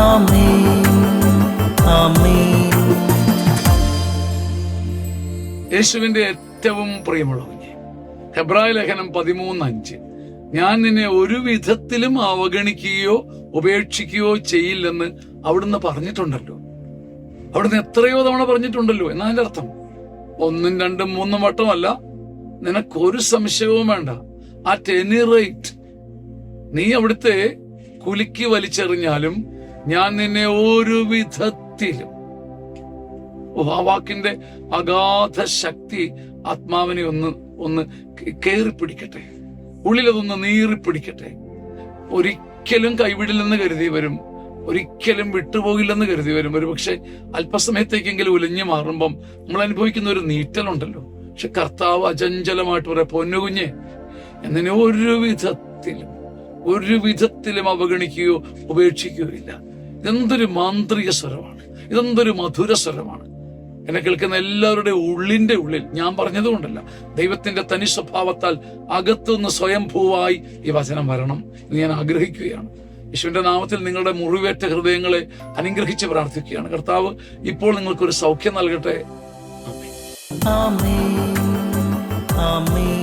ആമേൻ, ആമേൻ. യേശുവിന്റെ ഏറ്റവും പ്രിയമുള്ള കുഞ്ഞെ, ഹെബ്രായ ലേഖനം 13:5, ഞാൻ നിന്നെ ഒരു വിധത്തിലും അവഗണിക്കുകയോ ഉപേക്ഷിക്കുകയോ ചെയ്യില്ലെന്ന് അവിടുന്ന് പറഞ്ഞിട്ടുണ്ടല്ലോ. അവിടുന്ന് എത്രയോ തവണ പറഞ്ഞിട്ടുണ്ടല്ലോ. എന്നാ അതിന്റെ അർത്ഥം 1, 2, 3 വട്ടമല്ല. നിനക്കൊരു സംശയവും വേണ്ട. അറ്റ് എനി റേറ്റ് നീ അവിടുത്തെ കുലുക്കി വലിച്ചെറിഞ്ഞാലും ഞാൻ നിന്നെ ഒരു വിധത്തിലും. ആ വാക്കിന്റെ അഗാധ ശക്തി ആത്മാവിനെ ഒന്ന് കയറിപ്പിടിക്കട്ടെ, ഉള്ളിലതൊന്ന് നീറിപ്പിടിക്കട്ടെ. ഒരിക്കലും കൈവിടില്ലെന്ന് കരുതി വരും, ഒരിക്കലും വിട്ടുപോകില്ലെന്ന് കരുതി വരും. ഒരു പക്ഷെ അല്പസമയത്തേക്കെങ്കിലും ഉലഞ്ഞു മാറുമ്പം നമ്മൾ അനുഭവിക്കുന്ന ഒരു നീറ്റലുണ്ടല്ലോ. പക്ഷെ കർത്താവ് അചഞ്ചലമായിട്ട് പറയാം, പൊന്നുകുഞ്ഞെ, എന്നിനെ ഒരു വിധത്തിലും അവഗണിക്കുകയോ ഉപേക്ഷിക്കുകയോ ഇല്ല. ഇതെന്തൊരു മാന്ത്രിക സ്വരമാണ്, ഇതെന്തൊരു മധുര സ്വരമാണ്. എന്നെ കേൾക്കുന്ന എല്ലാവരുടെ ഉള്ളിന്റെ ഉള്ളിൽ, ഞാൻ പറഞ്ഞതുകൊണ്ടല്ല, ദൈവത്തിന്റെ തനി സ്വഭാവത്താൽ അകത്തുനിന്ന് സ്വയംഭൂവായി ഈ വചനം വരണം എന്ന് ഞാൻ ആഗ്രഹിക്കുകയാണ്. യേശുവിന്റെ നാമത്തിൽ നിങ്ങളുടെ മുറിവേറ്റ ഹൃദയങ്ങളെ അനുഗ്രഹിച്ച് പ്രാർത്ഥിക്കുകയാണ്. കർത്താവ് ഇപ്പോൾ നിങ്ങൾക്കൊരു സൗഖ്യം നൽകട്ടെ. ആമേൻ, ആമേൻ, ആമേൻ.